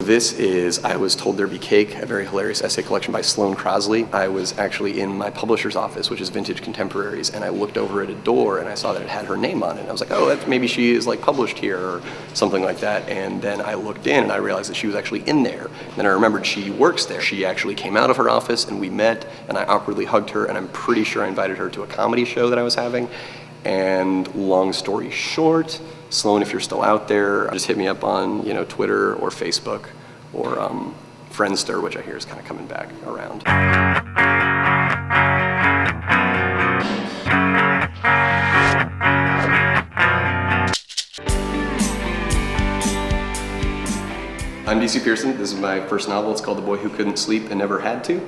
This is I Was Told There'd Be Cake, a very hilarious essay collection by Sloane Crosley. I was actually in my publisher's office, which is Vintage Contemporaries, and I looked over at a door and I saw that it had her name on it. And I was like, oh, that's, maybe she is like published here or something like that. And then I looked in and I realized that she was actually in there. And then I remembered she works there. She actually came out of her office and we met and I awkwardly hugged her, and I'm pretty sure I invited her to a comedy show that I was having. And long story short, Sloane, if you're still out there, just hit me up on Twitter or Facebook or Friendster, which I hear is kind of coming back around. I'm DC Pierson. This is my first novel. It's called The Boy Who Couldn't Sleep and Never Had to.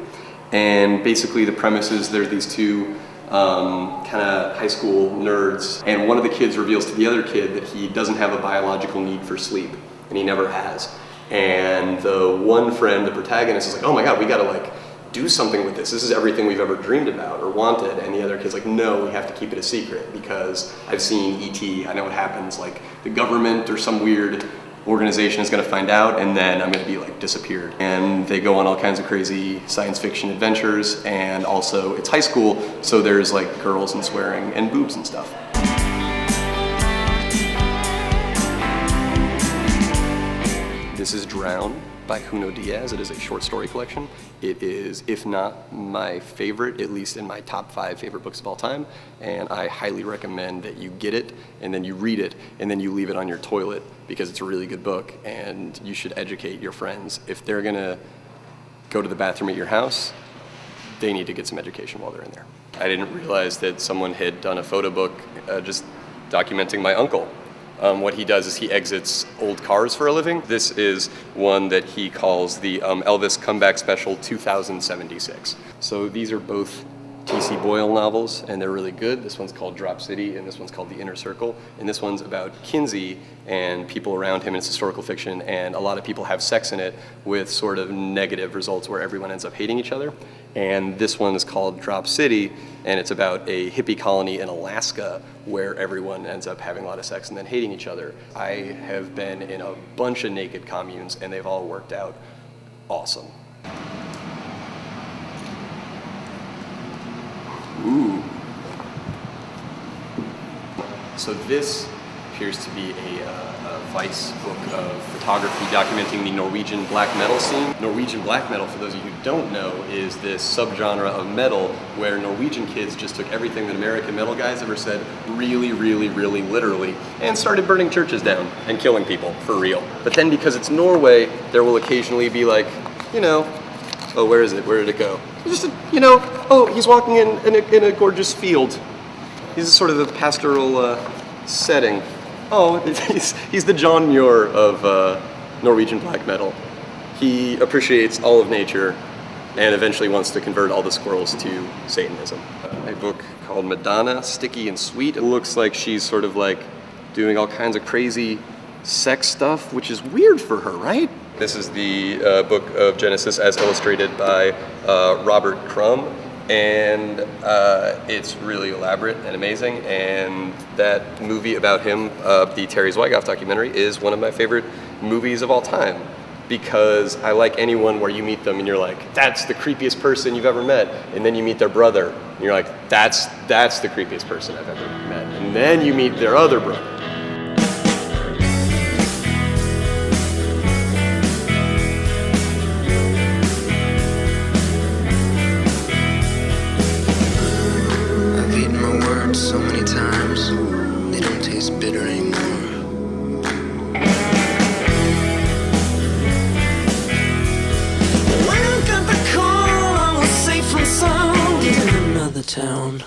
And basically the premise is there's these two kind of high school nerds, and one of the kids reveals to the other kid that he doesn't have a biological need for sleep, and he never has. And the one friend, the protagonist, is like, oh my god, we gotta like do something with this. This is everything we've ever dreamed about or wanted. And the other kid's like, no, we have to keep it a secret because I've seen E.T., I know what happens. Like the government or some weird organization is gonna find out, and then I'm gonna be like disappeared. And they go on all kinds of crazy science fiction adventures, and also it's high school, so there's like girls and swearing and boobs and stuff. This is Drown by Junot Diaz. It is a short story collection. It is, if not my favorite, at least in my top 5 favorite books of all time. And I highly recommend that you get it, and then you read it, and then you leave it on your toilet, because it's a really good book, and you should educate your friends. If they're gonna go to the bathroom at your house, they need to get some education while they're in there. I didn't realize that someone had done a photo book just documenting my uncle. What he does is he exits old cars for a living. This is one that he calls the Elvis Comeback Special 2076. So these are both T.C. Boyle novels, and they're really good. This one's called Drop City, and this one's called The Inner Circle. And this one's about Kinsey and people around him, and it's historical fiction, and a lot of people have sex in it with sort of negative results where everyone ends up hating each other. And this one is called Drop City, and it's about a hippie colony in Alaska where everyone ends up having a lot of sex and then hating each other. I have been in a bunch of naked communes, and they've all worked out awesome. Ooh. So this appears to be a Vice book of photography documenting the Norwegian black metal scene. Norwegian black metal, for those of you who don't know, is this subgenre of metal where Norwegian kids just took everything that American metal guys ever said really, really, really literally and started burning churches down and killing people for real. But then because it's Norway, there will occasionally be like, oh, where is it? Where did it go? Just, oh, he's walking in a gorgeous field. He's sort of the pastoral setting. Oh, he's the John Muir of Norwegian black metal. He appreciates all of nature and eventually wants to convert all the squirrels to Satanism. A book called Madonna, Sticky and Sweet. It looks like she's sort of like doing all kinds of crazy sex stuff, which is weird for her, right? This is the book of Genesis as illustrated by Robert Crumb, and it's really elaborate and amazing, and that movie about him, the Terry Zwigoff documentary, is one of my favorite movies of all time, because I like anyone where you meet them and you're like, that's the creepiest person you've ever met, and then you meet their brother, and you're like, that's the creepiest person I've ever met, and then you meet their other brother. So many times, they don't taste bitter anymore. When I got the call, I was safe and sound in another town.